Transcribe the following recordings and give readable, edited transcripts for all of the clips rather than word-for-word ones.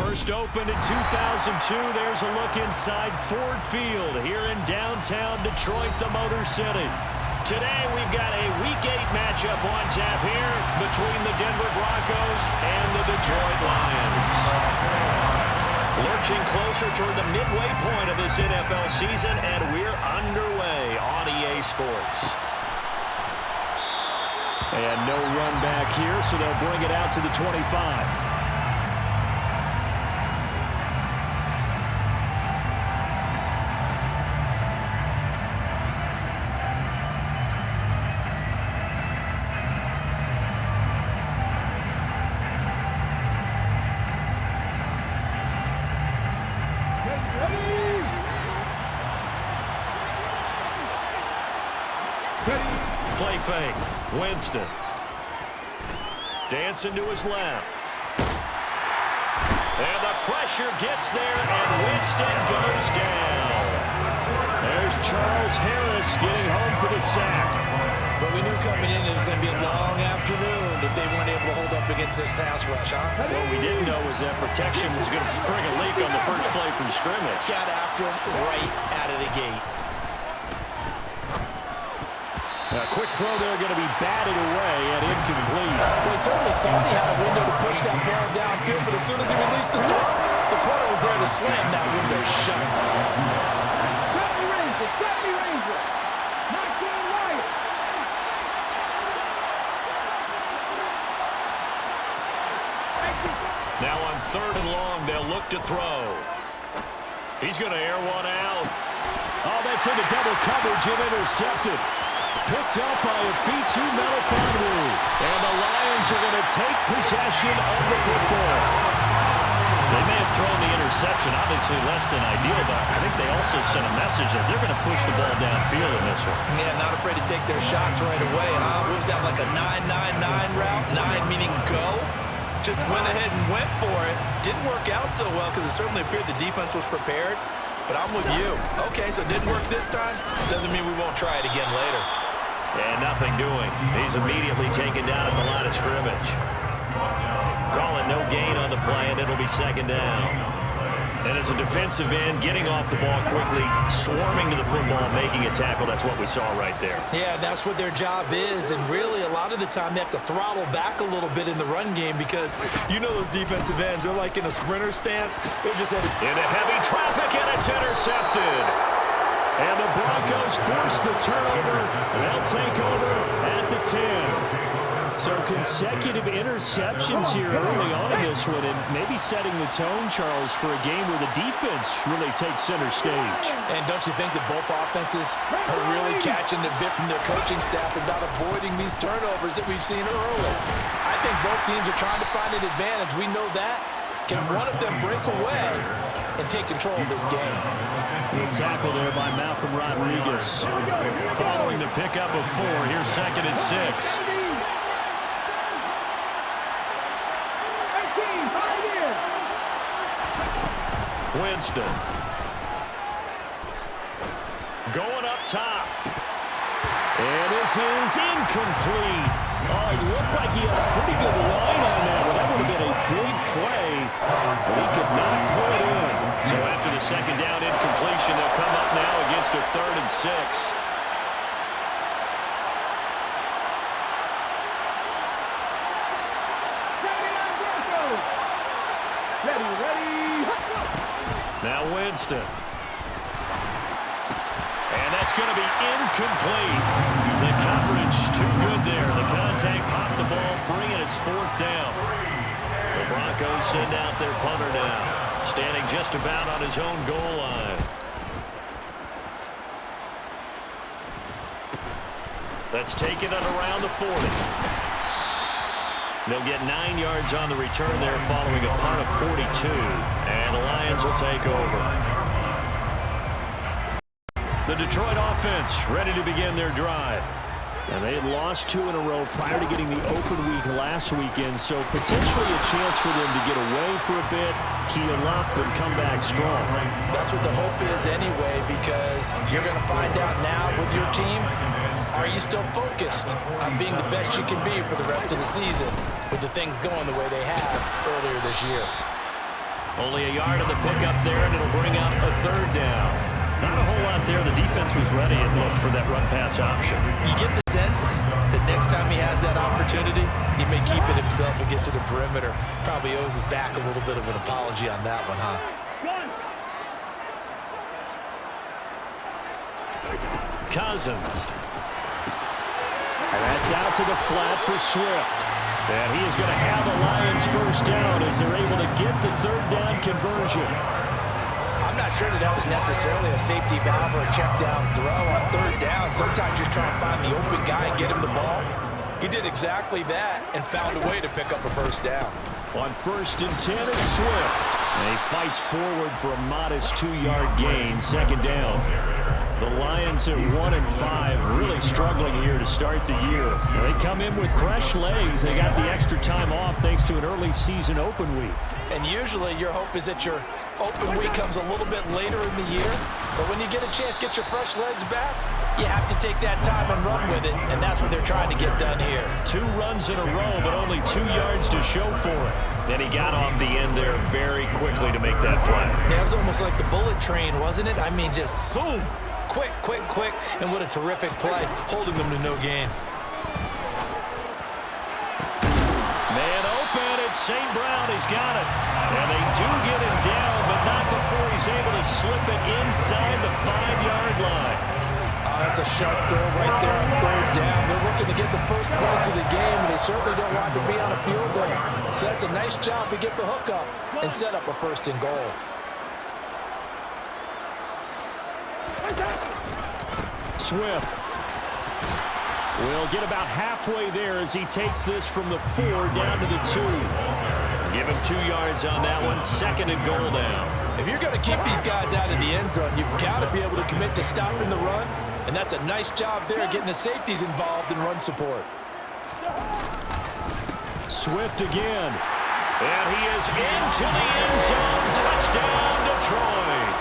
First opened in 2002. There's a look inside Ford Field here in downtown Detroit, the Motor City. Today we've got a Week 8 matchup on tap here between the Denver Broncos and the Detroit Lions. Lurching closer toward the midway point of this NFL season, and we're underway on EA Sports. And no run back here, so they'll bring it out to the 25. Play fake. Winston. Dancing to his left. And the pressure gets there, and Winston goes down. There's Charles Harris getting home for the sack. But we knew coming in it was going to be a long afternoon if they weren't able to hold up against this pass rush, huh? What we didn't know was that protection was going to spring a leak on the first play from scrimmage. Got after him right out of the gate. A quick throw there going to be batted away and incomplete. Well, he certainly thought he had a window to push that ball downfield, but as soon as he released the throw, the corner was there to slam that window shut. Now on 3rd and long, they'll look to throw. He's going to air one out. Oh, that's into double coverage and intercepted. Picked up by a Fitu Melifonwu. And the Lions are going to take possession of the football. They may have thrown the interception, obviously less than ideal, but I think they also sent a message that they're going to push the ball downfield in this one. Yeah, not afraid to take their shots right away, huh? What was that, like a 9-9-9 route? 9 meaning go? Just went ahead and went for it. Didn't work out so well because it certainly appeared the defense was prepared. But I'm with you. Okay, so it didn't work this time. Doesn't mean we won't try it again later. And nothing doing. He's immediately taken down at the line of scrimmage. Call it no gain on the play, and it'll be 2nd down. And as a defensive end, getting off the ball quickly, swarming to the football, making a tackle, that's what we saw right there. Yeah, that's what their job is, and really a lot of the time they have to throttle back a little bit in the run game because you know those defensive ends, they're like in a sprinter stance. They're just headed into heavy traffic, and it's intercepted. And the Broncos force the turnover. They'll take over at the 10. So consecutive interceptions here early on in this one, and maybe setting the tone, Charles, for a game where the defense really takes center stage. And don't you think that both offenses are really catching a bit from their coaching staff about avoiding these turnovers that we've seen early? I think both teams are trying to find an advantage. We know that. Can one of them break away and take control of this game? Good tackle there by Malcolm Rodriguez. Following the pickup of 4, here's 2nd and 6. Winston. Going up top. And this is incomplete. Oh, it looked like he had a pretty good line on that one. That would have been a big play, but he could not pull it in. So after the 2nd down incompletion, they'll come up now against a 3rd and 6. Now Winston. And that's going to be incomplete. The coverage too good there. The contact popped the ball free, and it's 4th down. The Broncos send out their punter now, standing just about on his own goal line. Let's take it at around the 40. They'll get 9 yards on the return there following a punt of 42. And the Lions will take over. The Detroit offense ready to begin their drive. And they had lost 2 in a row prior to getting the open week last weekend, so potentially a chance for them to get away for a bit, heal up, and come back strong. That's what the hope is anyway, because you're going to find out now with your team, are you still focused on being the best you can be for the rest of the season with the things going the way they have earlier this year? Only a yard on the pickup there, and it'll bring up a third down. Not a whole lot there. The defense was ready, it looked, for that run-pass option. You get the sense that next time he has that opportunity, he may keep it himself and get to the perimeter. Probably owes his back a little bit of an apology on that one, huh? Cousins. And that's out to the flat for Swift. And he is going to have the Lions first down as they're able to get the third down conversion. I'm not sure that was necessarily a safety valve or a check down throw on third down. Sometimes you just try and find the open guy and get him the ball. He did exactly that and found a way to pick up a first down. On 1st and 10 is Swift. And he fights forward for a modest 2-yard gain, second down. The Lions at 1-5, really struggling here to start the year. They come in with fresh legs. They got the extra time off thanks to an early season open week. And usually your hope is that your open week comes a little bit later in the year. But when you get a chance to get your fresh legs back, you have to take that time and run with it. And that's what they're trying to get done here. 2 runs in a row, but only 2 yards to show for it. Then he got off the end there very quickly to make that play. Yeah, it was almost like the bullet train, wasn't it? I mean, just zoom. Quick, quick, quick, and what a terrific play, holding them to no gain. Man open, it's St. Brown, he's got it. And they do get him down, but not before he's able to slip it inside the 5-yard line. That's a sharp throw right there on third down. They're looking to get the first points of the game, and they certainly don't want to be on a field goal. So that's a nice job to get the hook up and set up a 1st and goal. Swift will get about halfway there as he takes this from the 4 down to the 2. Give him 2 yards on that one. 2nd and goal down. If you're going to keep these guys out of the end zone, you've got to be able to commit to stopping the run, and that's a nice job there getting the safeties involved in run support. Swift again. And he is into the end zone. Touchdown, Detroit.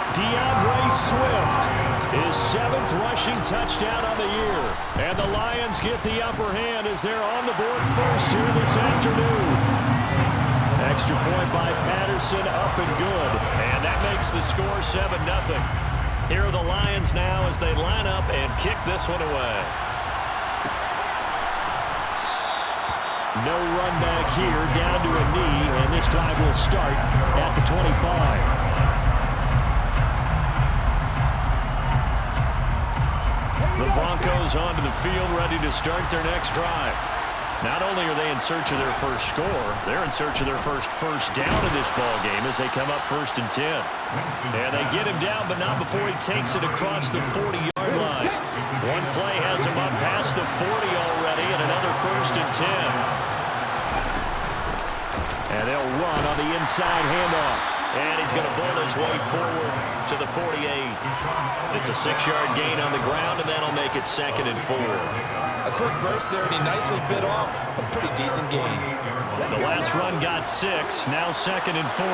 DeAndre Swift, his 7th rushing touchdown on the year. And the Lions get the upper hand as they're on the board first here this afternoon. Extra point by Patterson, up and good. And that makes the score 7-0. Here are the Lions now as they line up and kick this one away. No run back here, down to a knee, and this drive will start at the 25. The Broncos onto the field, ready to start their next drive. Not only are they in search of their first score, they're in search of their first down in this ball game as they come up 1st and 10. And they get him down, but not before he takes it across the 40-yard line. One play has him up past the 40 already, and another 1st and 10. And they'll run on the inside handoff. And he's going to bowl his way forward to the 48. It's a 6-yard gain on the ground, and that'll make it 2nd and 4. A quick burst there, and he nicely bit off a pretty decent gain. The last run got 6, now 2nd and 4.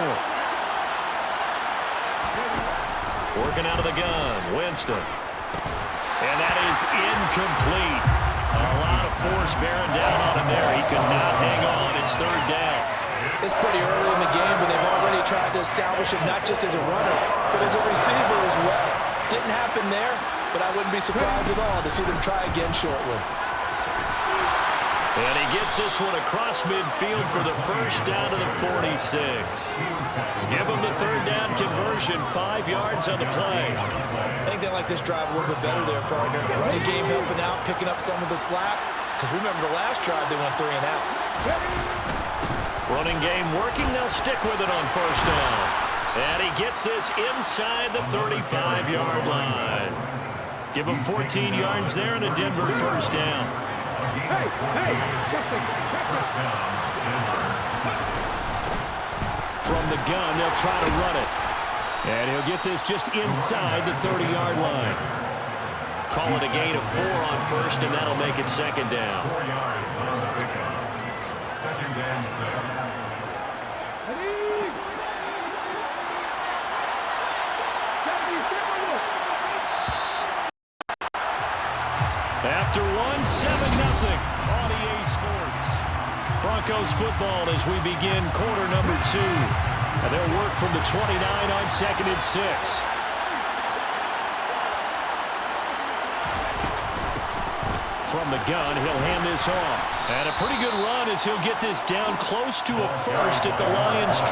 Working out of the gun, Winston. And that is incomplete. A lot of force bearing down on him there. He could not hang on. It's 3rd down. It's pretty early in the game, but they've already tried to establish him not just as a runner, but as a receiver as well. Didn't happen there, but I wouldn't be surprised at all to see them try again shortly. And he gets this one across midfield for the first down to the 46. Give him the 3rd down conversion, 5 yards on the play. I think they like this drive a little bit better there, partner. Running game helping out, picking up some of the slack. Because remember the last drive, they went 3 and out. Running game working, they'll stick with it on 1st down. And he gets this inside the 35-yard line. Give him 14 yards there and a Denver 1st down. From the gun, they'll try to run it. And he'll get this just inside the 30-yard line. Call it a gain of 4 on 1st, and that'll make it 2nd down. 2nd and 6. After 1, 7-0 on EA Sports. Broncos football as we begin quarter number 2. And they'll work from the 29 on 2nd and 6. From the gun, he'll hand this off. And a pretty good run as he'll get this down close to a first at the Lions' 23.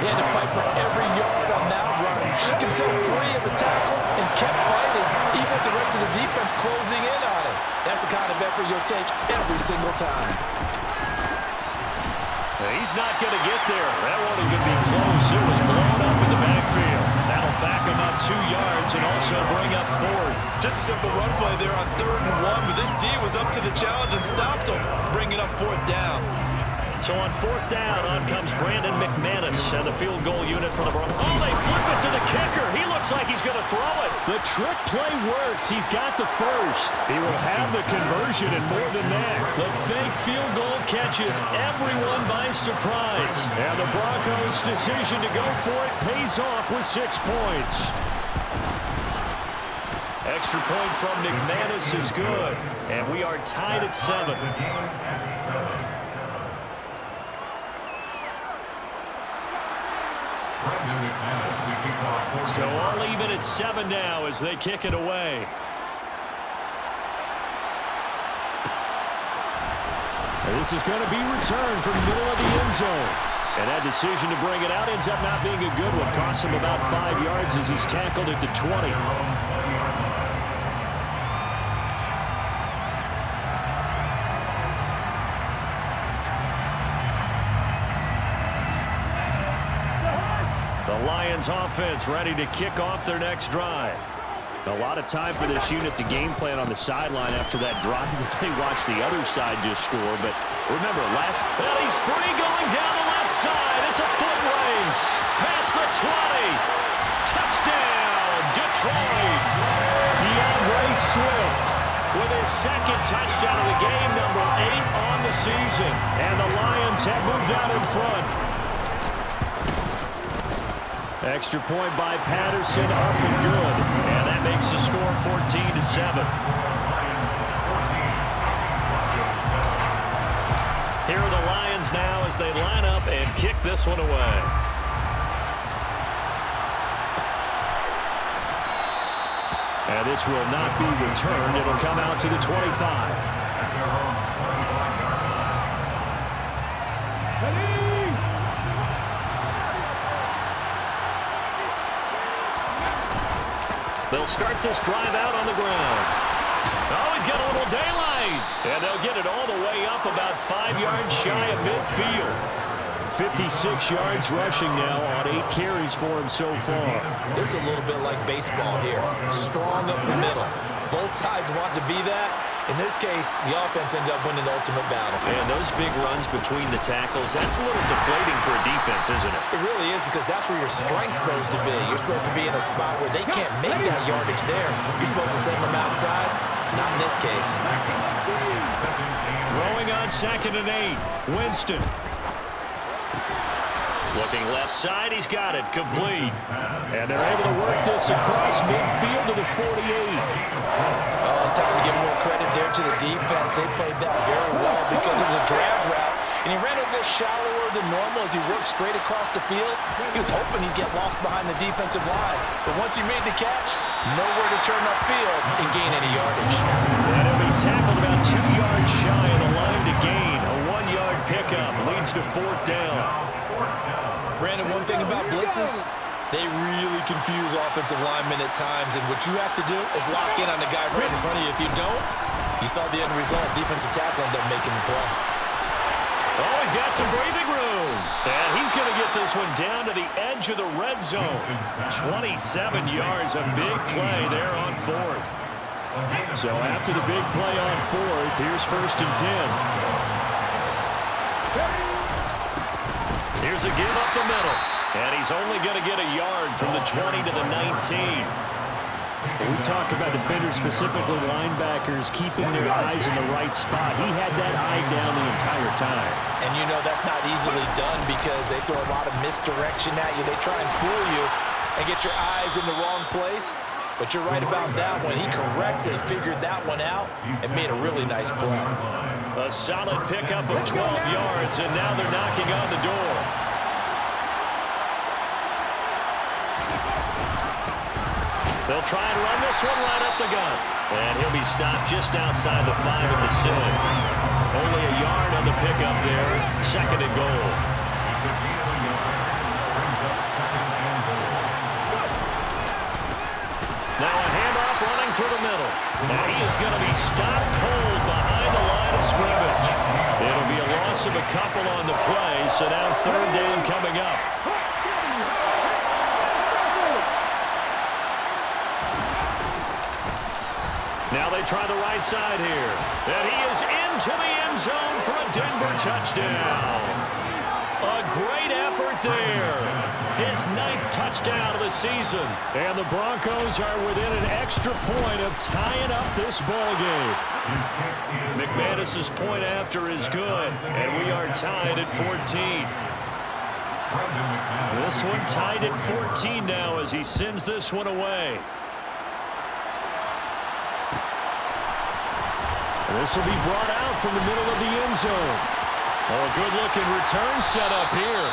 He had to fight for every yard on that run. Shook himself free of the tackle and kept fighting, even with the rest of the defense closing in on him. That's the kind of effort you'll take every single time. He's not going to get there. That won't even be close. It was blown up in the backfield. That'll back him up 2 yards and also bring up 4th. Just a simple run play there on 3rd and 1, but this D was up to the challenge and stopped him, bringing up 4th down. So on 4th down, on comes Brandon McManus and the field goal unit for the Broncos. Oh, they flip it to the kicker. He looks like he's going to throw it. The trick play works. He's got the first. He will have the conversion and more than that. The fake field goal catches everyone by surprise. And the Broncos' decision to go for it pays off with 6 points. Extra point from McManus is good. And we are tied at 7. So all even at 7 now as they kick it away. And this is going to be returned from the middle of the end zone. And that decision to bring it out ends up not being a good one. Costs him about 5 yards as he's tackled at the 20. The Lions offense ready to kick off their next drive. A lot of time for this unit to game plan on the sideline after that drive that they watched the other side just score. But remember, well, he's free going down the left side. It's a foot race. Past the 20. Touchdown, Detroit. DeAndre Swift with his 2nd touchdown of the game, number 8 on the season. And the Lions have moved out in front. Extra point by Patterson, up and good. And that makes the score 14-7. Here are the Lions now as they line up and kick this one away. And this will not be returned. It'll come out to the 25. They'll start this drive out on the ground. Oh, he's got a little daylight. And they'll get it all the way up about 5 yards shy of midfield. 56 yards rushing now on 8 carries for him so far. This is a little bit like baseball here. Strong up the middle. Both sides want to be that. In this case, the offense ended up winning the ultimate battle. And those big runs between the tackles, that's a little deflating for a defense, isn't it? It really is, because that's where your strength's supposed to be. You're supposed to be in a spot where they can't make that yardage there. You're supposed to send them outside. Not in this case. Throwing on 2nd and 8. Winston. Looking left side, he's got it, complete. And they're able to work this across midfield to the 48. Well, it's time to give more credit there to the defense. They played that very well because it was a drag route. And he ran a little shallower than normal as he worked straight across the field. He was hoping he'd get lost behind the defensive line. But once he made the catch, nowhere to turn upfield and gain any yardage. And he'll be tackled about 2 yards shy of the line to gain. A 1-yard pickup leads to 4th down. Brandon, one thing about blitzes, they really confuse offensive linemen at times, and what you have to do is lock in on the guy right in front of you. If you don't, you saw the end result. Defensive tackle ended up making the play. Oh, he's got some breathing room. And he's going to get this one down to the edge of the red zone. 27 yards, a big play there on 4th. So after the big play on 4th, here's 1st and 10. Here's a give up the middle. And he's only going to get a yard from the 20 to the 19. We talk about defenders, specifically linebackers, keeping their eyes in the right spot. He had that eye down the entire time. And you know that's not easily done because they throw a lot of misdirection at you. They try and fool you and get your eyes in the wrong place. But you're right about that one. He correctly figured that one out and made a really nice play. A solid pickup of 12 yards, and now they're knocking on the door. They'll try and run this one right up the gut. And he'll be stopped just outside the 5 at the 6. Only a yard on the pickup there. 2nd and goal. Now a handoff running through the middle. And he is going to be stopped cold behind the line of scrimmage. It'll be a loss of a couple on the play, so now 3rd down coming up. Now they try the right side here. And he is into the end zone for a Denver touchdown. A great effort there. His 9th touchdown of the season. And the Broncos are within an extra point of tying up this ball game. McManus's point after is good. And we are tied at 14. This one tied at 14 now as he sends this one away. This will be brought out from the middle of the end zone. Oh, a good-looking return set up here.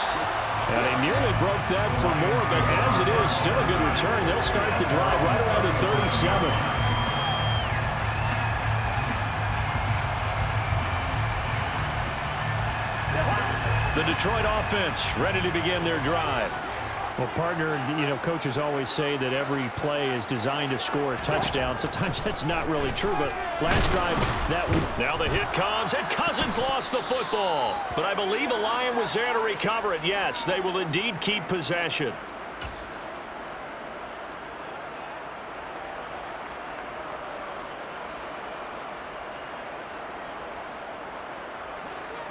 And he nearly broke that for more, but as it is, still a good return. They'll start the drive right around the 37. The Detroit offense ready to begin their drive. Well, partner, coaches always say that every play is designed to score a touchdown. Sometimes that's not really true, but last drive, now the hit comes, and Cousins lost the football. But I believe the Lion was there to recover it. Yes, they will indeed keep possession.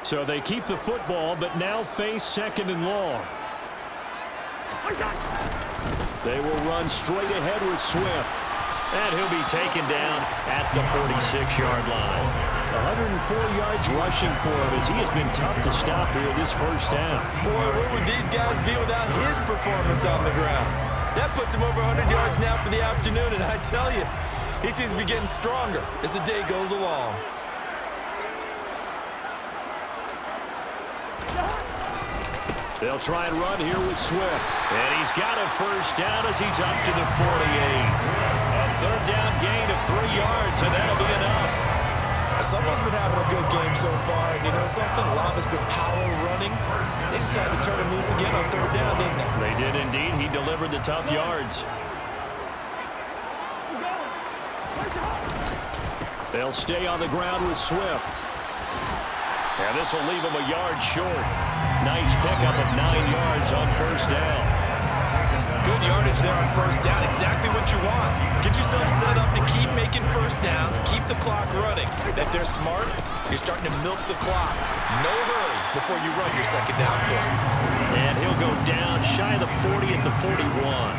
So they keep the football, but now face 2nd and long. They will run straight ahead with Swift. And he'll be taken down at the 46-yard line. 104 yards rushing for him as he has been tough to stop here this first half. Boy, where would these guys be without his performance on the ground? That puts him over 100 yards now for the afternoon, and I tell you, he seems to be getting stronger as the day goes along. They'll try and run here with Swift. And he's got a first down as he's up to the 48. A 3rd down gain of 3 yards, and that'll be enough. Someone's been having a good game so far, and you know something? A lot of it's been power running. They decided to turn him loose again on 3rd down, didn't they? They did indeed. He delivered the tough yards. They'll stay on the ground with Swift. And this will leave him a yard short. Nice pickup of 9 yards on first down. Good yardage there on first down. Exactly what you want. Get yourself set up to keep making first downs, keep the clock running. And if they're smart, you're starting to milk the clock. No hurry before you run your 2nd down play. And he'll go down shy of the 40 at the 41.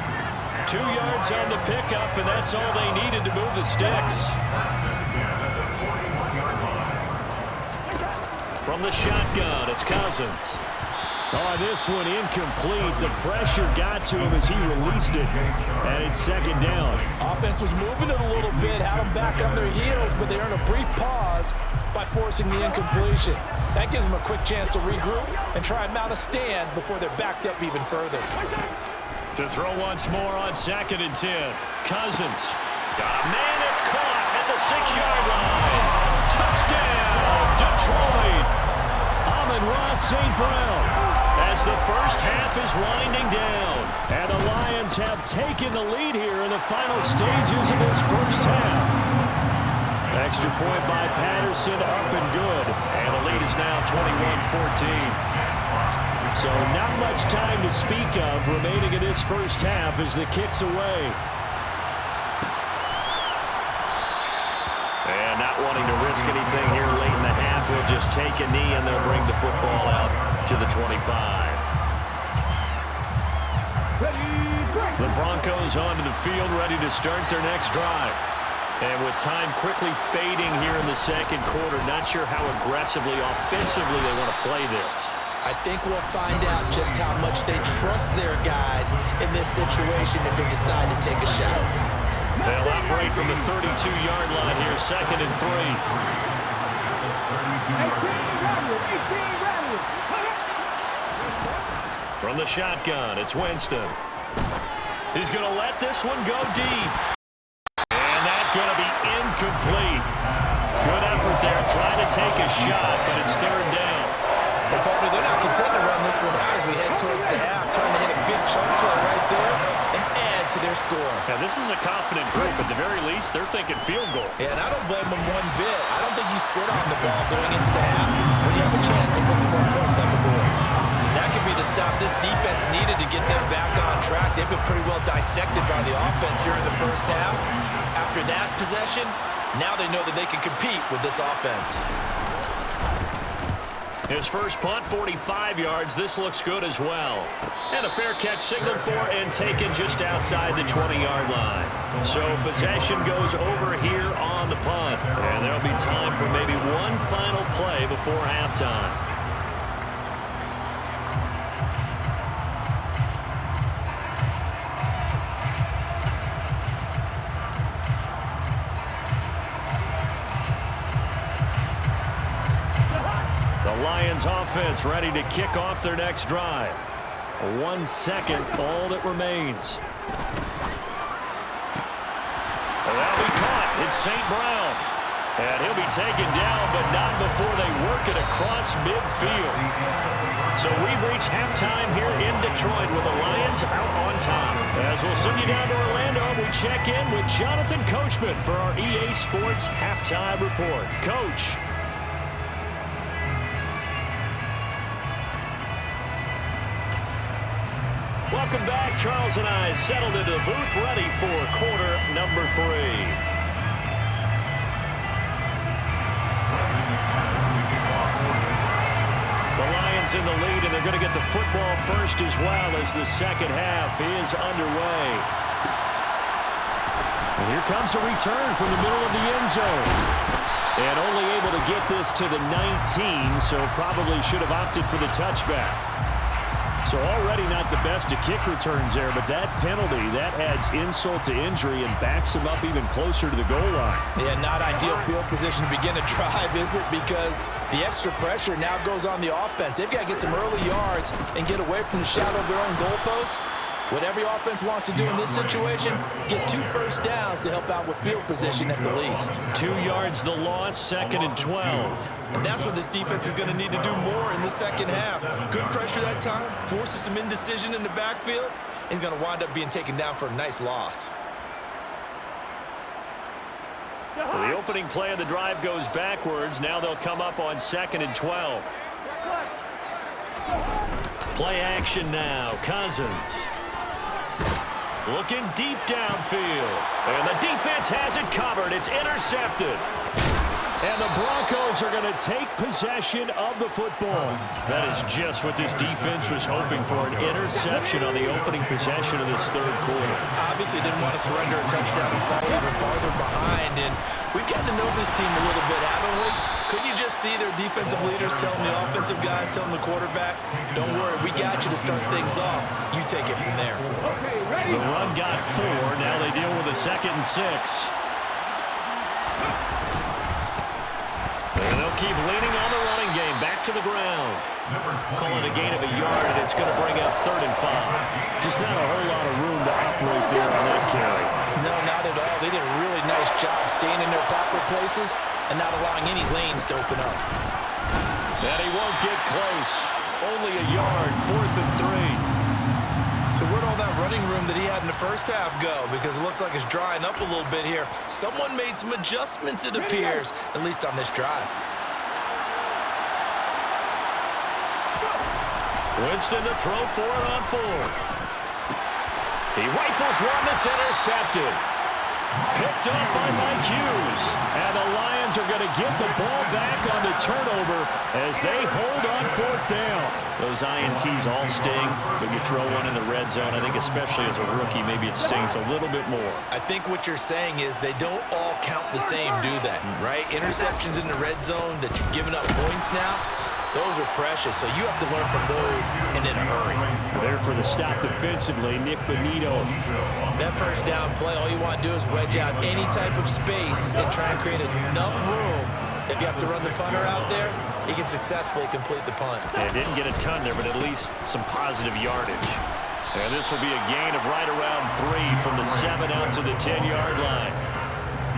2 yards on the pickup, and that's all they needed to move the sticks. From the shotgun, it's Cousins. Oh, this one incomplete. The pressure got to him as he released it. And it's 2nd down. Offense was moving it a little bit, had them back on their heels, but they earned a brief pause by forcing the incompletion. That gives them a quick chance to regroup and try and mount a stand before they're backed up even further. To throw once more on 2nd and 10. Cousins. Got a man that's caught at the 6-yard line. Touchdown, Detroit. Amon-Ra St. Brown as the first half is winding down. And the Lions have taken the lead here in the final stages of this first half. Extra point by Patterson, up and good. And the lead is now 21-14. So not much time to speak of remaining in this first half as the kick's away. And not wanting to risk anything here late in the half, we'll just take a knee and they'll bring the football out to the 25. The Broncos onto the field ready to start their next drive. And with time quickly fading here in the 2nd quarter, not sure how aggressively, offensively they want to play this. I think we'll find out just how much they trust their guys in this situation if they decide to take a shot. They'll operate from the 32-yard line here, 2nd and 3. From the shotgun, it's Winston. He's going to let this one go deep. And that's going to be incomplete. Good effort there, trying to take a shot, but it's 3rd down. Well, partner, they're not content to run this one out as we head towards the half, trying to hit a big chunk play right there and add to their score. Now, this is a confident group. At the very least, they're thinking field goal. Yeah, and I don't blame them one bit. I don't think you sit on the ball going into the half when you have a chance to put some more points on the board. That could be the stop this defense needed to get them back on track. They've been pretty well dissected by the offense here in the first half. After that possession, now they know that they can compete with this offense. His first punt, 45 yards. This looks good as well. And a fair catch signaled for and taken just outside the 20-yard line. So possession goes over here on the punt. And there'll be time for maybe one final play before halftime. Lions offense ready to kick off their next drive. 1 second, all that remains. That'll be caught. It's St. Brown. And he'll be taken down, but not before they work it across midfield. So we've reached halftime here in Detroit with the Lions out on top. As we'll send you down to Orlando, we check in with Jonathan Coachman for our EA Sports Halftime Report. Coach. Welcome back. Charles and I settled into the booth ready for quarter number 3. The Lions in the lead, and they're going to get the football first as well as the second half is underway. And here comes a return from the middle of the end zone. And only able to get this to the 19, so probably should have opted for the touchback. So already not the best of kick returns there, but that penalty, that adds insult to injury and backs him up even closer to the goal line. Yeah, not ideal field position to begin a drive, is it? Because the extra pressure now goes on the offense. They've got to get some early yards and get away from the shadow of their own goalposts. What every offense wants to do in this situation, get 2 first downs to help out with field position at the least. 2 yards the loss, 2nd and 12. And that's what this defense is going to need to do more in the second half. Good pressure that time, forces some indecision in the backfield. He's going to wind up being taken down for a nice loss. So the opening play of the drive goes backwards. Now they'll come up on 2nd and 12. Play action now. Cousins. Looking deep downfield. And the defense has it covered. It's intercepted. And the Broncos are going to take possession of the football. That is just what this defense was hoping for, an interception on the opening possession of this third quarter. Obviously didn't want to surrender a touchdown and fall even farther behind. And we've gotten to know this team a little bit, haven't we? Could you just see their defensive leaders telling the offensive guys, telling the quarterback, don't worry, we got you to start things off. You take it from there. The run got 4. Now they deal with a 2nd and 6. And they'll keep leaning on the running game. Back to the ground. Calling a gain of a yard, and it's going to bring up 3rd and 5. Just not a whole lot of room to operate there on that carry. No, not at all. They did a really nice job staying in their proper places and not allowing any lanes to open up. And he won't get close. Only a yard, 4th and 3. So where'd all that running room that he had in the first half go? Because it looks like it's drying up a little bit here. Someone made some adjustments, it appears, at least on this drive. Winston to throw for it on 4. He rifles one that's intercepted. Picked up by Mike Hughes. And the Lions are going to get the ball back on the turnover as they hold on 4th down. Those INTs all sting, but you throw one in the red zone. I think especially as a rookie, maybe it stings a little bit more. I think what you're saying is they don't all count the same, do they? Right? Interceptions in the red zone that you're giving up points now. Those are precious, so you have to learn from those and in a hurry. There for the stop defensively, Nick Bonito. That first down play, all you want to do is wedge out any type of space and try and create enough room. If you have to run the punter out there, he can successfully complete the punt. Yeah, didn't get a ton there, but at least some positive yardage. And this will be a gain of right around 3 from the 7 out to the 10-yard line.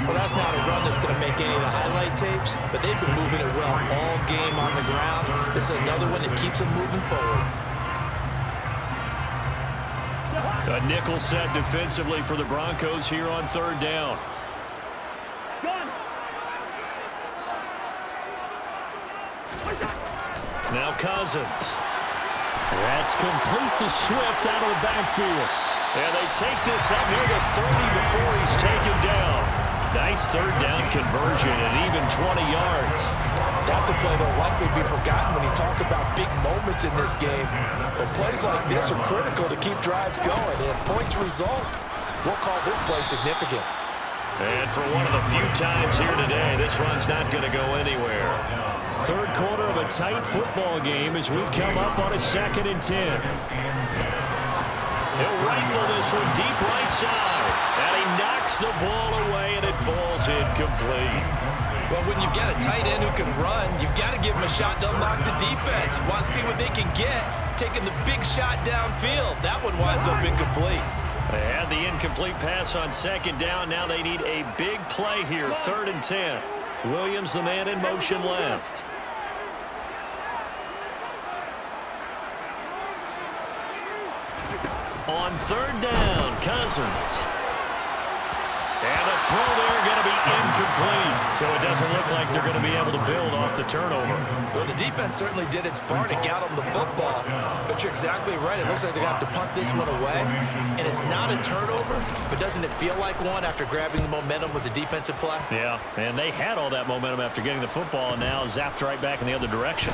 Well, that's not a run that's going to make any of the highlight tapes, but they've been moving it well all game on the ground. This is another one that keeps them moving forward. A nickel set defensively for the Broncos here on 3rd down. Now Cousins. That's complete to Swift out of the backfield. And they take this up near the 30 before he's taken down. Nice 3rd down conversion and even 20 yards. That's a play that will likely be forgotten when you talk about big moments in this game. But plays like this are critical to keep drives going. And if points result, we'll call this play significant. And for one of the few times here today, this run's not going to go anywhere. 3rd quarter of a tight football game as we come up on a 2nd and 10. He'll rifle this one deep right side. And he knocks the ball away, and it falls incomplete. Well, when you've got a tight end who can run, you've got to give him a shot to unlock the defense. Want to see what they can get, taking the big shot downfield. That one winds up incomplete. They had the incomplete pass on 2nd down. Now they need a big play here, 3rd and 10. Williams, the man in motion left. On 3rd down, Cousins. And the throw there going to be incomplete. So it doesn't look like they're going to be able to build off the turnover. Well, the defense certainly did its part to get them the football. But you're exactly right. It looks like they're going to have to punt this one away. And it's not a turnover, but doesn't it feel like one after grabbing the momentum with the defensive play? Yeah, and they had all that momentum after getting the football and now zapped right back in the other direction.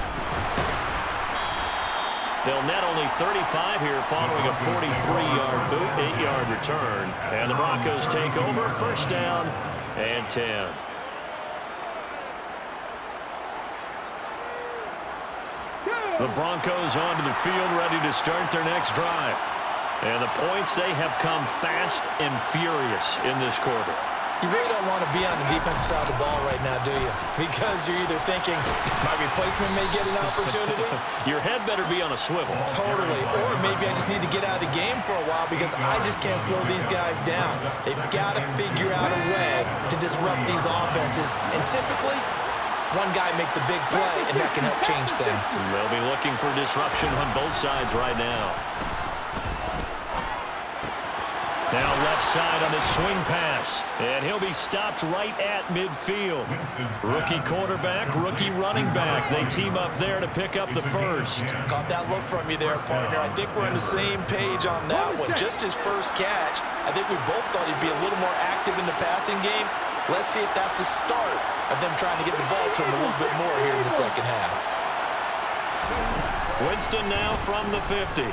They'll net only 35 here following a 43-yard boot, 8-yard return. And the Broncos take over, 1st down and 10. The Broncos onto the field, ready to start their next drive. And the points, they have come fast and furious in this quarter. You really don't want to be on the defensive side of the ball right now, do you? Because you're either thinking, my replacement may get an opportunity. Your head better be on a swivel. Totally. Or maybe I just need to get out of the game for a while because I just can't slow these guys down. They've got to figure out a way to disrupt these offenses. And typically, one guy makes a big play, and that can help change things. They'll be looking for disruption on both sides right now. Now left side on the swing pass. And he'll be stopped right at midfield. Rookie quarterback, rookie running back. They team up there to pick up the first. Caught that look from you there, partner. I think we're on the same page on that one. Just his first catch. I think we both thought he'd be a little more active in the passing game. Let's see if that's the start of them trying to get the ball to him a little bit more here in the second half. Winston now from the 50.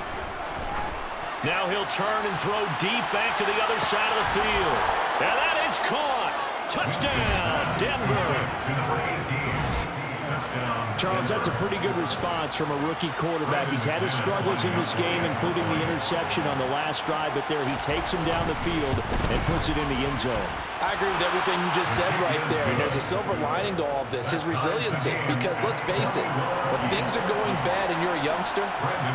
Now he'll turn and throw deep back to the other side of the field. And that is caught. Touchdown, Denver. Charles, that's a pretty good response from a rookie quarterback. He's had his struggles in this game, including the interception on the last drive, but there he takes him down the field and puts it in the end zone. I agree with everything you just said right there. And there's a silver lining to all of this, his resiliency. Because let's face it, when things are going bad and you're a youngster,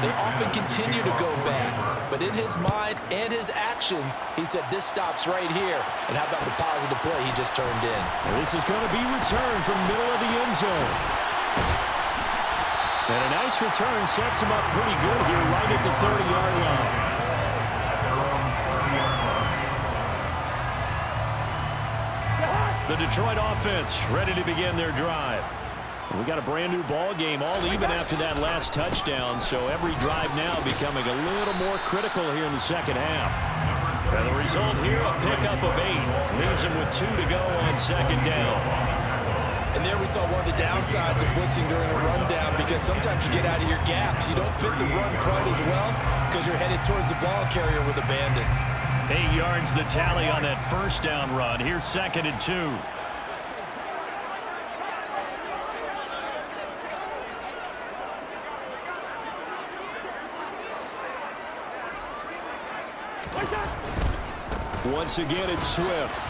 they often continue to go bad. But in his mind and his actions, he said, this stops right here. And how about the positive play he just turned in? And this is going to be returned from middle of the end zone. And a nice return sets him up pretty good here right at the 30-yard line. The Detroit offense ready to begin their drive. We got a brand new ball game, all even after that last touchdown, so every drive now becoming a little more critical here in the second half. And the result here, a pickup of 8. Leaves them with 2 to go on 2nd down. And there we saw one of the downsides of blitzing during a rundown because sometimes you get out of your gaps. You don't fit the run quite as well because you're headed towards the ball carrier with abandon. 8 yards the tally on that first down run. Here's 2nd and 2. Once again, it's Swift.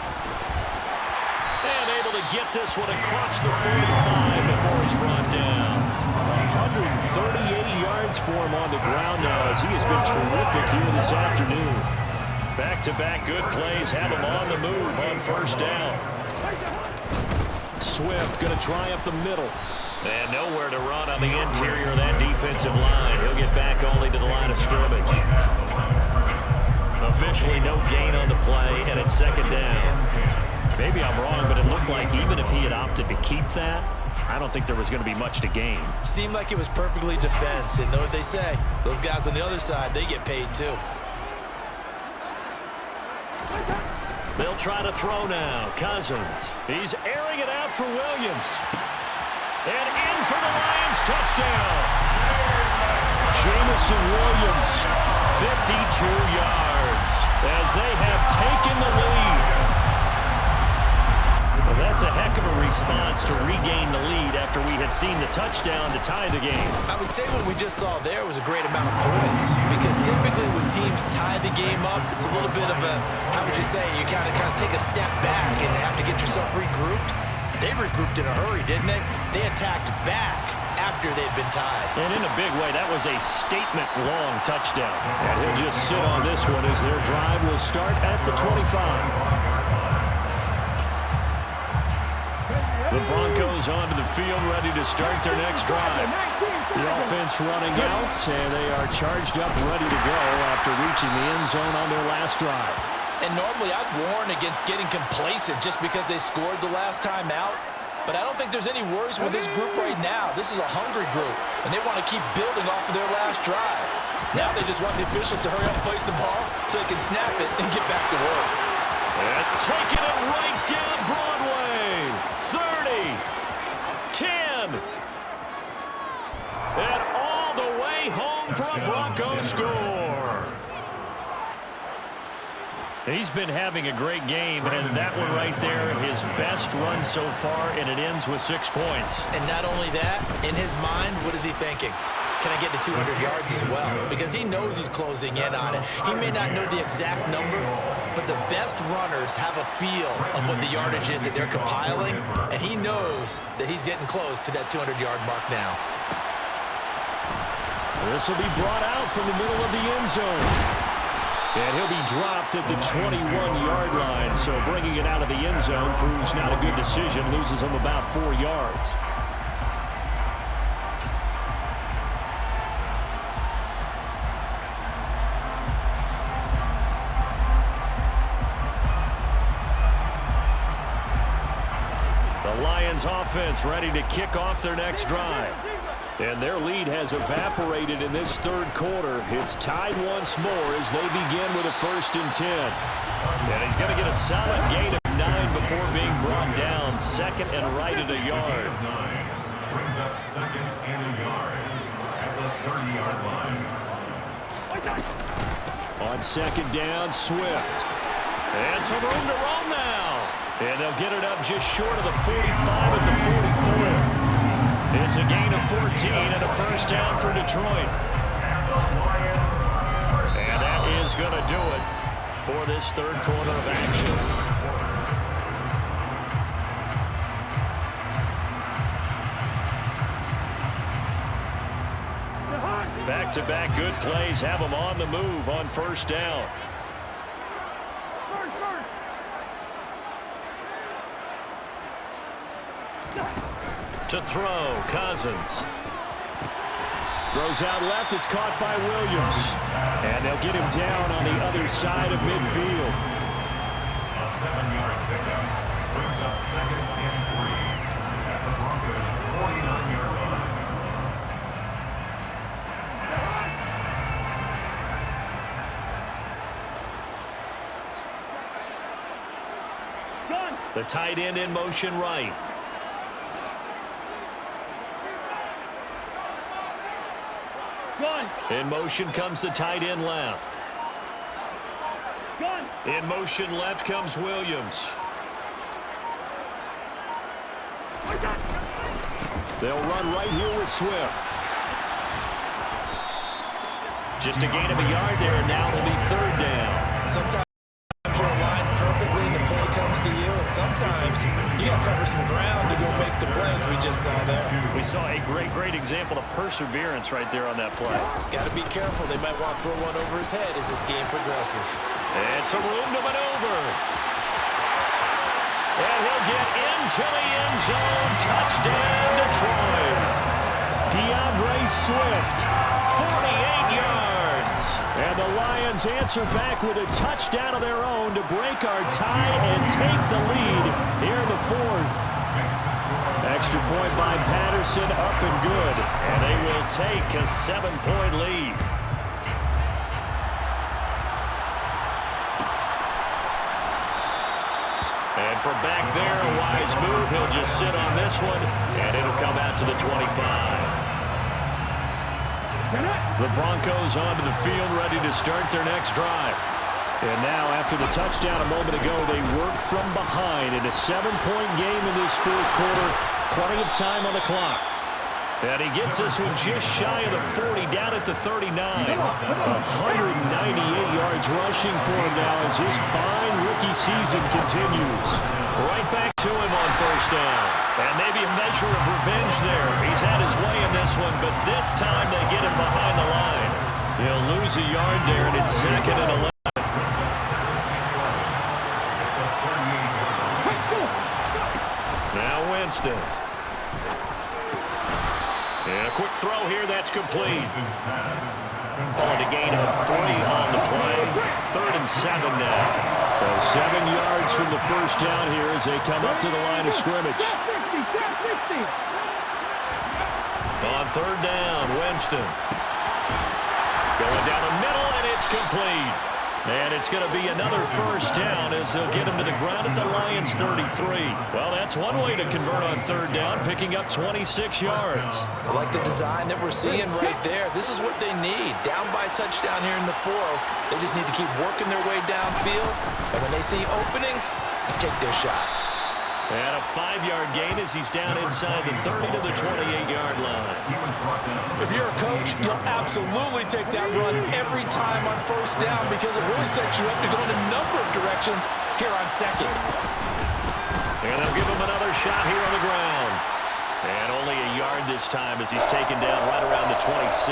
And able to get this one across the 45 before he's brought down. 138 yards for him on the ground now as he has been terrific here this afternoon. Back-to-back good plays have him on the move on first down. Swift going to try up the middle. And nowhere to run on the interior of that defensive line. He'll get back only to the line of scrimmage. Officially no gain on the play, and it's second down. Maybe I'm wrong, but it looked like even if he had opted to keep that, I don't think there was going to be much to gain. Seemed like it was perfectly defense, and know what they say. Those guys on the other side, they get paid too. They'll try to throw now. Cousins. He's airing it out for Williams. And in for the Lions touchdown. Jamison Williams, 52 yards as they have taken the lead. Well, that's a heck of a response to regain the lead after we had seen the touchdown to tie the game. I would say what we just saw there was a great amount of points because typically when teams tie the game up, it's a little bit of a, how would you say, you kind of take a step back and have to get yourself regrouped. They regrouped in a hurry, didn't they? They attacked back after they'd been tied. And in a big way, that was a statement-long touchdown. And he'll just sit on this one as their drive will start at the 25. The Broncos onto the field, ready to start their next drive. The offense running out, and they are charged up, ready to go after reaching the end zone on their last drive. And normally I'd warn against getting complacent just because they scored the last time out. But I don't think there's any worries with this group right now. This is a hungry group, and they want to keep building off of their last drive. Now they just want the officials to hurry up and place the ball so they can snap it and get back to work. And taking it right down Broadway. 30, 10, and all the way home for a Broncos score. He's been having a great game, and that one right there, his best run so far, and it ends with 6 points. And not only that, in his mind, what is he thinking? Can I get to 200 yards as well? Because he knows he's closing in on it. He may not know the exact number, but the best runners have a feel of what the yardage is that they're compiling, and he knows that he's getting close to that 200-yard mark now. This will be brought out from the middle of the end zone. And he'll be dropped at the 21-yard line, so bringing it out of the end zone proves not a good decision, loses him about 4 yards. Lions offense ready to kick off their next drive. And their lead has evaporated in this third quarter. It's tied once more as they begin with a 1st and 10. And he's going to get a solid gain of 9 before being brought down. 2nd and right at a yard. Brings up 2nd and a yard at the 30-yard line. On 2nd down, Swift. And some room to roam now. And they'll get it up just short of the 45 at the 44. It's a gain of 14 and a 1st down for Detroit. And that is going to do it for this third quarter of action. Back-to-back good plays have them on the move on 1st down. To throw, Cousins. Throws out left, it's caught by Williams. And they'll get him down on the other side of midfield. A 7-yard pickup brings up 2nd and 3 at the Broncos' 49-yard line. The tight end in motion right. In motion comes the tight end left. In motion left comes Williams. They'll run right here with Swift. Just a gain of a yard there, and now it'll be 3rd down. Sometimes you're aligned perfectly and the play comes to you, and sometimes you got to cover some ground to go make the plays we just saw there. We saw a great example of perseverance right there on that play. Got to be careful. They might want to throw one over his head as this game progresses. And some room to maneuver. And he'll get into the end zone. Touchdown, Detroit. DeAndre Swift, 48 yards. And the Lions answer back with a touchdown of their own to break our tie and take the lead here in the fourth. Extra point by Patterson, up and good. And they will take a 7-point lead. And from back there, a wise move. He'll just sit on this one, and it'll come out to the 25. The Broncos onto the field, ready to start their next drive. And now, after the touchdown a moment ago, they work from behind in a 7-point game in this fourth quarter. Plenty of time on the clock. And he gets this one just shy of the 40, down at the 39. 198 yards rushing for him now as his fine rookie season continues. Right back to him on first down. And maybe a measure of revenge there. He's had his way in this one, but this time they get him behind the line. He'll lose a yard there, and it's 2nd and 11. Now Winston. And a quick throw here, that's complete. Calling a gain of 3 on the play. 3rd and 7 now. So 7 yards from the first down here as they come up to the line of scrimmage. On 3rd down, Winston. Going down the middle, and it's complete. And it's going to be another first down as they'll get him to the ground at the Lions' 33. Well, that's one way to convert on 3rd down, picking up 26 yards. I like the design that we're seeing right there. This is what they need. Down by a touchdown here in the fourth. They just need to keep working their way downfield. And when they see openings, take their shots. And a 5-yard gain as he's down inside the 30 to the 28-yard line. If you're a coach, you'll absolutely take that run every time on first down because it really sets you up to go in a number of directions here on 2nd. And they'll give him another shot here on the ground. And only a yard this time as he's taken down right around the 26.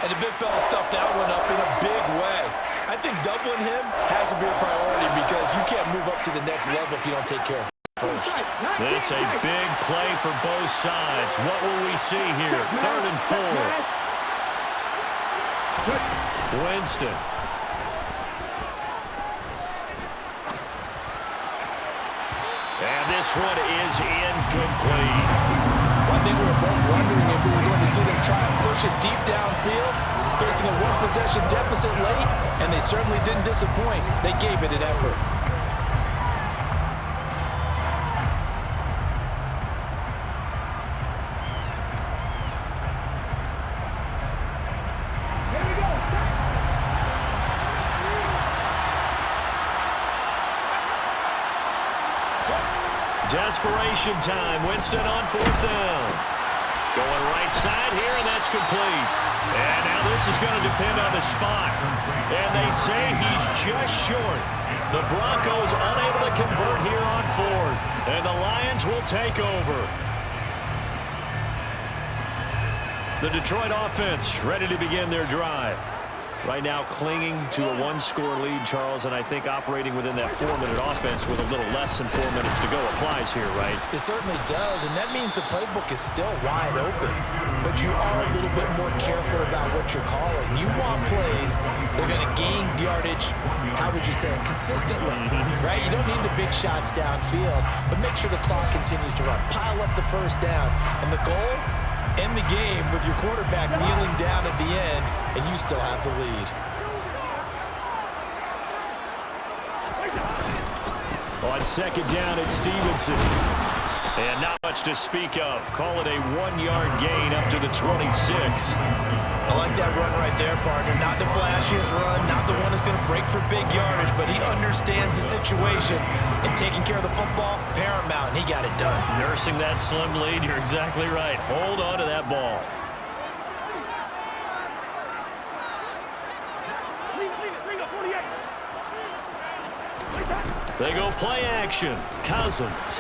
And the big fella stuffed that one up in a big way. I think doubling him has to be a priority because you can't move up to the next level if you don't take care of him first. This a big play for both sides. What will we see here? 3rd and 4. Winston. And this one is incomplete. I think we were both wondering if we were going to see them try and push it deep downfield, facing a one-possession deficit late, and they certainly didn't disappoint. They gave it an effort. Desperation time. Winston on 4th down. Going right side here, and that's complete. And now this is going to depend on the spot. And they say he's just short. The Broncos unable to convert here on 4th. And the Lions will take over. The Detroit offense ready to begin their drive. Right now clinging to a 1-score lead, Charles, and I think operating within that 4-minute offense with a little less than 4 minutes to go applies here, right? It certainly does, and that means the playbook is still wide open. But you are a little bit more careful about what you're calling. You want plays that are going to gain yardage, how would you say it, consistently, right? You don't need the big shots downfield, but make sure the clock continues to run. Pile up the first downs, and the goal? End the game with your quarterback kneeling down at the end, and you still have the lead. On 2nd down, it's Stevenson. And not much to speak of. Call it a 1-yard gain up to the 26. I like that run right there, partner. Not the flashiest run, not the one that's going to break for big yardage, but he understands the situation, and taking care of the football, paramount, and he got it done. Nursing that slim lead, you're exactly right. Hold on to that ball. They go play action. Cousins.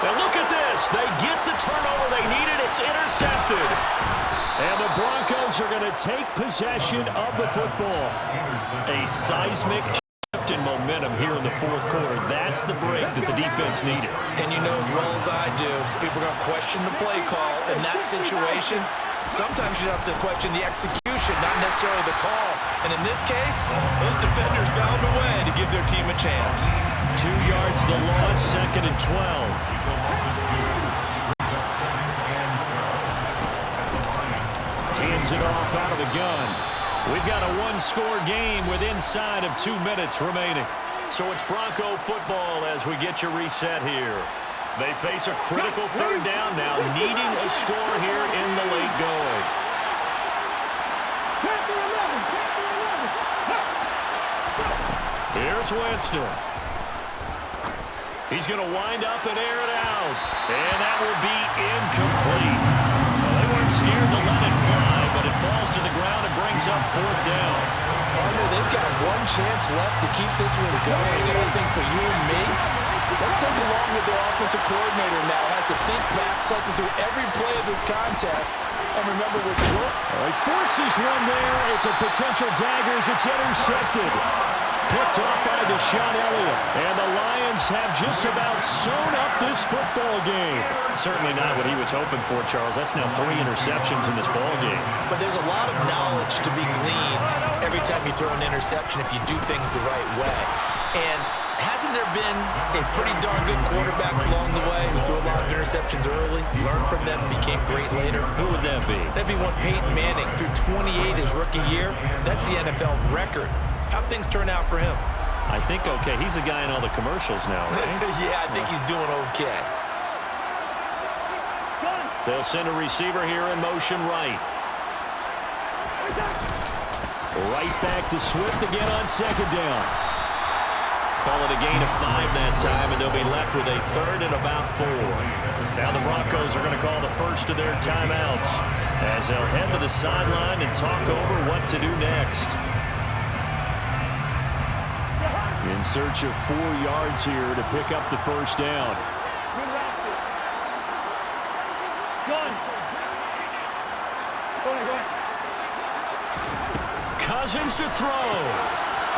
And look at this. They get the turnover they needed. It's intercepted. And the Broncos are going to take possession of the football. A seismic shift in momentum here in the fourth quarter. That's the break that the defense needed. And you know as well as I do, people are going to question the play call. In that situation, sometimes you have to question the execution, not necessarily the call. And in this case, those defenders found a way to give their team a chance. 2 yards the loss, 2nd and 12. Hands it off out of the gun. We've got a one-score game with inside of 2 minutes remaining. So it's Bronco football as we get you reset here. They face a critical 3rd down now, needing a score here in the late going. Here's Winston. He's going to wind up and air it out. And that will be incomplete. Well, they weren't scared to let it fly, but it falls to the ground and brings up 4th down. Partner, they've got one chance left to keep this one going. And I think for you and me, let's think along with their offensive coordinator now. Has to think back, cycle through every play of this contest, and remember what's worked. He forces one there. It's a potential dagger as it's intercepted. Picked off by Deshaun Elliott. And the Lions have just about sewn up this football game. Certainly not what he was hoping for, Charles. That's now 3 interceptions in this ball game. But there's a lot of knowledge to be gleaned every time you throw an interception if you do things the right way. And hasn't there been a pretty darn good quarterback along the way who threw a lot of interceptions early, learned from them, became great later? Who would that be? That'd be one Peyton Manning, threw 28 his rookie year. That's the NFL record. How'd things turn out for him? I think okay. He's the guy in all the commercials now, right? Yeah, I think he's doing okay. They'll send a receiver here in motion right. Right back to Swift again on 2nd down. Call it a gain of 5 that time, and they'll be left with a 3rd and about 4. Now the Broncos are going to call the first of their timeouts as they'll head to the sideline and talk over what to do next. In search of 4 yards here to pick up the 1st down. Cousins to throw.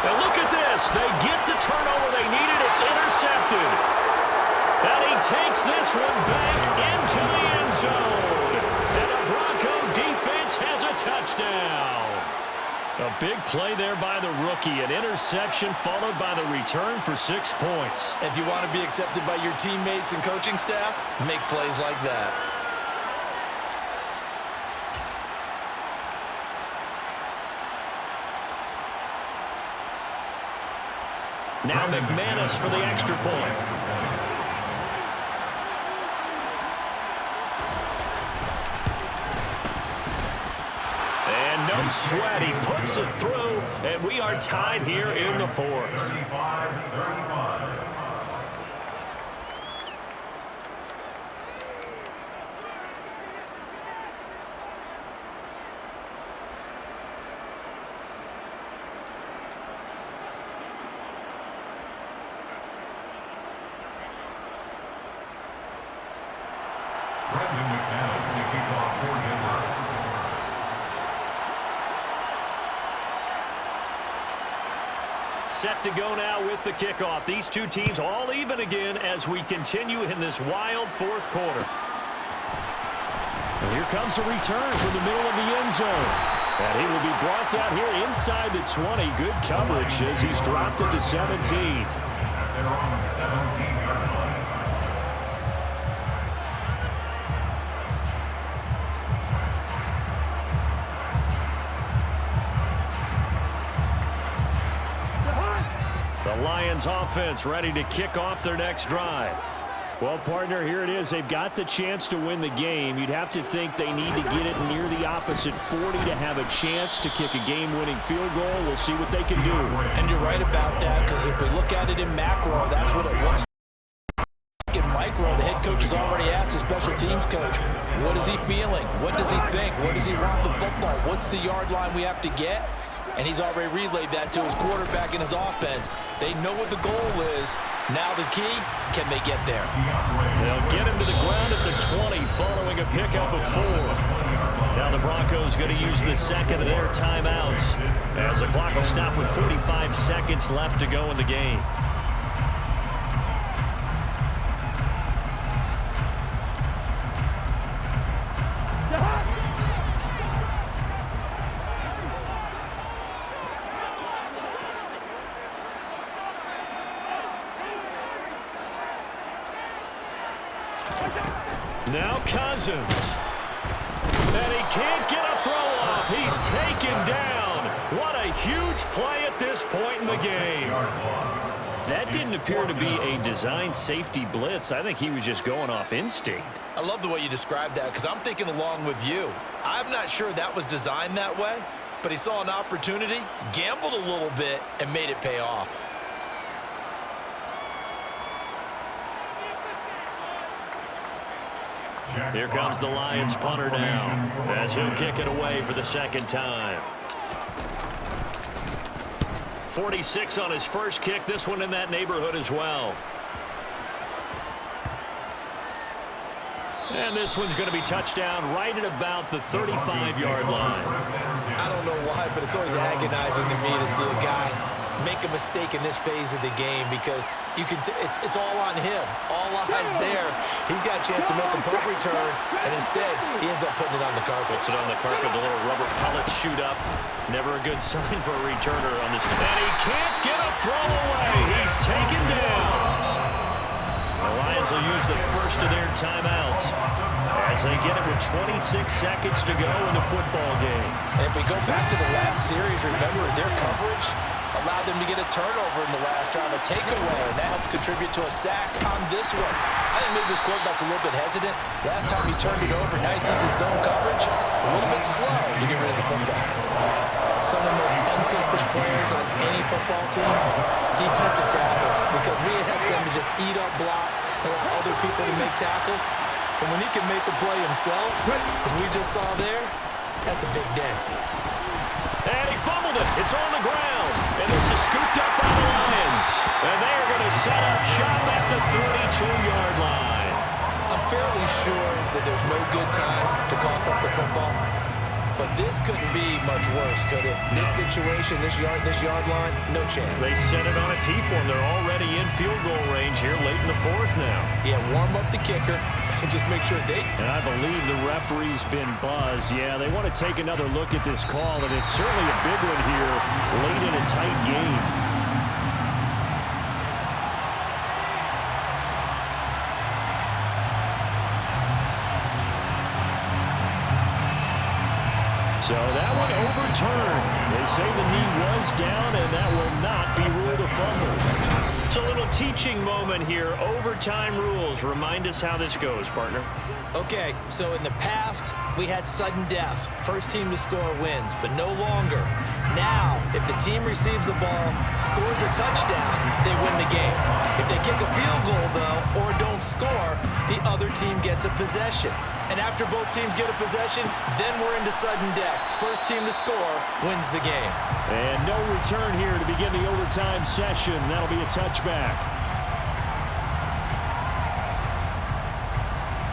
And look at this. They get the turnover they needed. It's intercepted. And he takes this one back into the end zone. And the Bronco defense has a touchdown. A big play there by the rookie. An interception followed by the return for 6 points. If you want to be accepted by your teammates and coaching staff, make plays like that. Now McManus for the extra point. And no sweat. He puts it through, and we are tied here in the 4th. 35-35. Set to go now with the kickoff. These two teams all even again as we continue in this wild 4th quarter. And here comes a return from the middle of the end zone. And he will be brought down here inside the 20. Good coverage as he's dropped at the 17. They're on the 17-yard line. The Lions offense ready to kick off their next drive. Well, partner, here it is. They've got the chance to win the game. You'd have to think they need to get it near the opposite 40 to have a chance to kick a game-winning field goal. We'll see what they can do. And you're right about that, because if we look at it in macro, that's what it looks like. In micro, the head coach has already asked the special teams coach, what is he feeling? What does he think? Where does he want the football? What's the yard line we have to get? and he's already relayed that to his quarterback and his offense. They know what the goal is. Now the key, can they get there? They'll get him to the ground at the 20 following a pickup of 4. Now the Broncos going to use the second of their timeouts as the clock will stop with 45 seconds left to go in the game. Now Cousins. And he can't get a throw off. He's taken down. What a huge play at this point in the game. That didn't appear to be a designed safety blitz. I think he was just going off instinct. I love the way you described that because I'm thinking along with you. I'm not sure that was designed that way, but he saw an opportunity, gambled a little bit, and made it pay off. Here comes the Lions punter now as he'll kick it away for the second time. 46 on his first kick. This one in that neighborhood as well. And this one's going to be touchdown right at about the 35-yard line. I don't know why, but it's always agonizing to me to see a guy make a mistake in this phase of the game because you can it's all on him. All eyes there. He's got a chance to make a punt return, and instead he ends up putting it on the carpet. Puts it on the carpet. The little rubber pellets shoot up. Never a good sign for a returner on this. And he can't get a throw away. He's taken down. The Lions will use the first of their timeouts as they get it with 26 seconds to go in the football game. And if we go back to the last series, remember their coverage allowed them to get a turnover in the last drive, a takeaway, and that helps contribute to a sack on this one. I think maybe this quarterback's a little bit hesitant. Last time he turned it over, now he sees his zone coverage, a little bit slow to get rid of the football. Some of the most unselfish players on any football team, defensive tackles, because we ask them to just eat up blocks and allow other people to make tackles. And when he can make the play himself, as we just saw there, that's a big day. And he fumbled it. It's on the ground. And this is scooped up by the Lions. And they are going to set up shop at the 32-yard line. I'm fairly sure that there's no good time to cough up the football. But this couldn't be much worse, could it? This situation, this yard line, no chance. They set it on a T-form. They're already in field goal range here late in the fourth now. Yeah, warm up the kicker and just make sure they... And I believe the referee's been buzzed. Yeah, they want to take another look at this call, and it's certainly a big one here late in a tight game. So that one overturned. They say the knee was down, and that will not be ruled a fumble. It's a little teaching moment here. Overtime rules. Remind us how this goes, partner. Okay, so in the past, we had sudden death. First team to score wins, but no longer. Now, if the team receives the ball, scores a touchdown, they win the game. If they kick a field goal, though, or don't score, the other team gets a possession. And after both teams get a possession, then we're into sudden death. First team to score wins the game. And no return here to begin the overtime session. That'll be a touchback.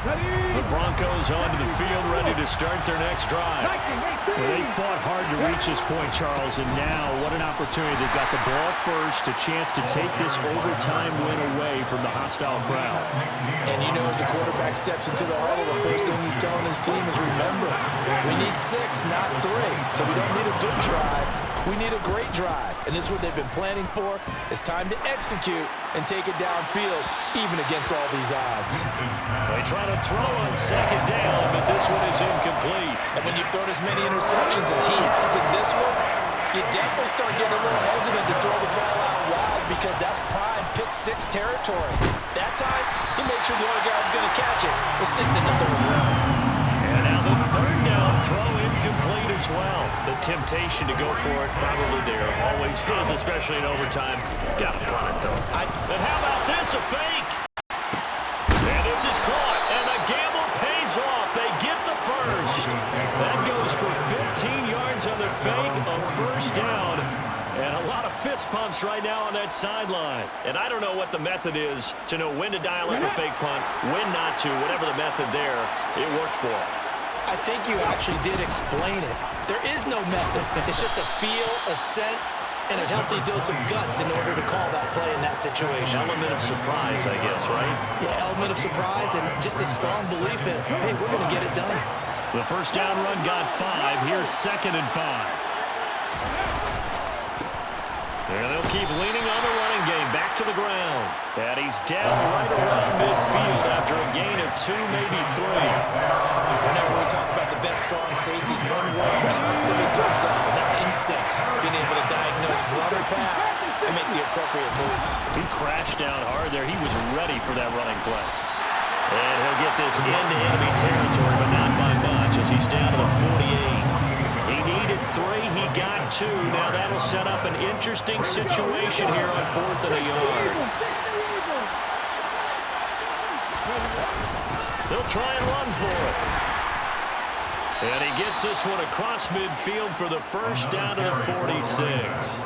The Broncos onto the field, ready to start their next drive. Well, they fought hard to reach this point, Charles, and now what an opportunity. They've got the ball first, a chance to take this overtime win away from the hostile crowd. And you know, as the quarterback steps into the huddle, the first thing he's telling his team is, remember, we need 6, not 3. So we don't need a good drive. We need a great drive. And this is what they've been planning for. It's time to execute and take it downfield, even against all these odds. They try to throw on second down, but this one is incomplete. And when you've thrown as many interceptions as he has in this one, you definitely start getting a little hesitant to throw the ball out wide because that's prime pick-6 territory. That time, he made sure the other guy was going to catch it. Was sitting in the third round. And now the third down throw incomplete as well. The temptation to go for it probably there. Always is, especially in overtime. Got to punt it, though. And how about this, a fake? And this is caught, and the gamble pays off. They get the first. That goes for 15 yards on the fake, a first down. fist pumps right now on that sideline. And I don't know what the method is to know when to dial up a fake punt, when not to. Whatever the method there, it worked for him. I think you actually did explain it. There is no method. It's just a feel, a sense, and a healthy dose of guts in order to call that play in that situation. Element of surprise, I guess, right? Yeah, element of surprise and just a strong belief in, hey, we're going to get it done. The first down run got 5. Here's 2nd and 5. And they'll keep leaning on the running game. Back to the ground. And he's down right around midfield after a gain of 2, maybe 3. Whenever we talk about the best strong safeties, one word constantly comes up, and that's instincts. Being able to diagnose run or pass and make the appropriate moves. He crashed down hard there. He was ready for that running play. And he'll get this into enemy territory, but not by much as he's down to the 48. He needed 3. He got 2. Now that'll set up an interesting situation here on 4th and a yard. They'll try and run for it. And he gets this one across midfield for the first down to the 46.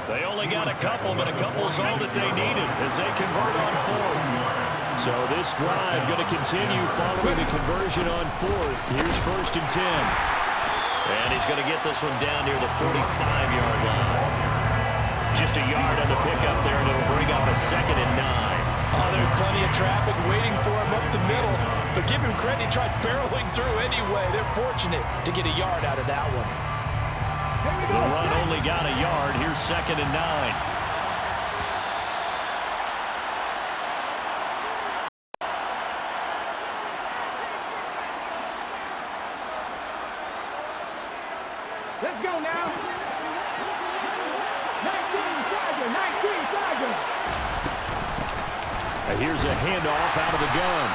They only got a couple, but a couple's all that they needed as they convert on 4th. So this drive going to continue following the conversion on 4th. Here's 1st and 10. And he's going to get this one down near the 45-yard line. Just a yard on the pickup there, and it'll bring up a 2nd and 9. Oh, there's plenty of traffic waiting for him up the middle. But give him credit, he tried barreling through anyway. They're fortunate to get a yard out of that one. The run only got a yard. Here's 2nd and 9. Let's go now. 19 Tiger. And here's a handoff out of the gun.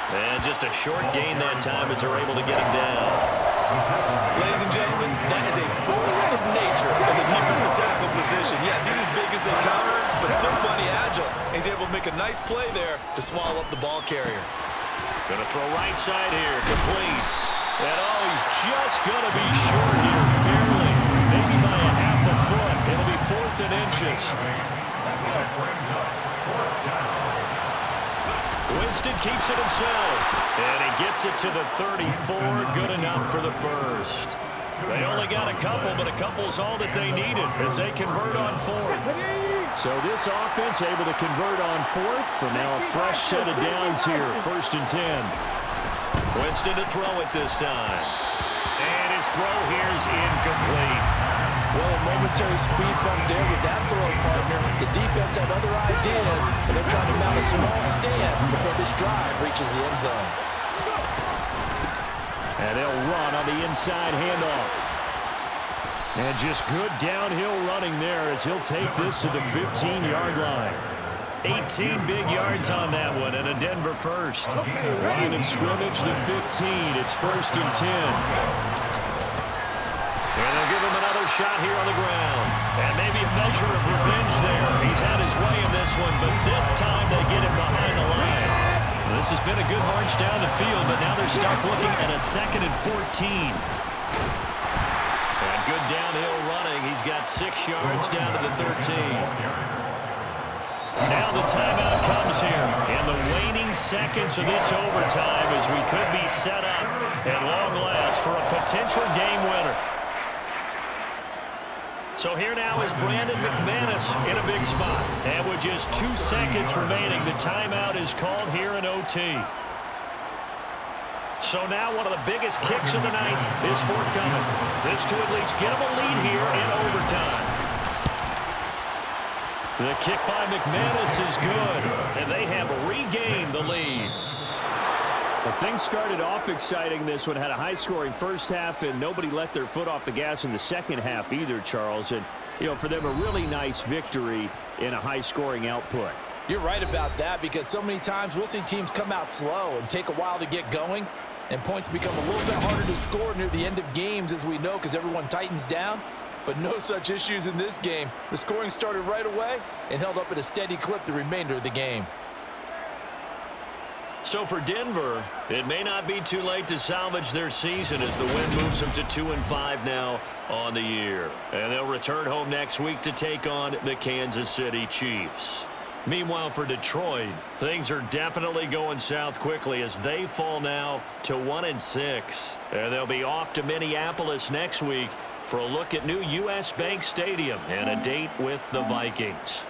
And just a short gain that time as they're able to get him down. Ladies and gentlemen, that is a force of nature in the defensive tackle position. Yes, he's as big as they come, but still plenty agile. He's able to make a nice play there to swallow up the ball carrier. Going to throw right side here, complete. And oh, he's just going to be short here, barely. Maybe by a half a foot. It'll be 4th and inches. Winston keeps it himself. And he gets it to the 34. Good enough for the first. They only got a couple, but a couple's all that they needed as they convert on 4th. So this offense able to convert on 4th. For now, a fresh set of downs here. 1st and 10. Winston to throw it this time. And his throw here is incomplete. Well, a momentary speed bump there with that throw partner. The defense had other ideas, and they're trying to mount a small stand before this drive reaches the end zone. And they'll run on the inside handoff. And just good downhill running there as he'll take this to the 15-yard line. 18 big yards on that one, and a Denver first. Line of scrimmage, the 15. It's 1st and 10. And they'll give him another shot here on the ground. And maybe a measure of revenge there. He's had his way in this one, but this time they get him behind the line. This has been a good march down the field, but now they're stuck looking at a 2nd and 14. And good downhill running. He's got 6 yards down to the 13. Now the timeout comes here in the waning seconds of this overtime as we could be set up at long last for a potential game winner. So here now is Brandon McManus in a big spot. And with just 2 seconds remaining, the timeout is called here in OT. So now one of the biggest kicks of the night is forthcoming. This to at least get them a lead here in overtime. The kick by McManus is good, and they have regained the lead. Well, things started off exciting. This one had a high-scoring first half, and nobody let their foot off the gas in the second half either, Charles. And, you know, for them, a really nice victory in a high-scoring output. You're right about that because so many times we'll see teams come out slow and take a while to get going, and points become a little bit harder to score near the end of games, as we know, because everyone tightens down. But no such issues in this game. The scoring started right away and held up at a steady clip the remainder of the game. So for Denver, it may not be too late to salvage their season as the win moves them to 2-5 now on the year. And they'll return home next week to take on the Kansas City Chiefs. Meanwhile, for Detroit, things are definitely going south quickly as they fall now to 1-6. And they'll be off to Minneapolis next week for a look at new U.S. Bank Stadium and a date with the Vikings.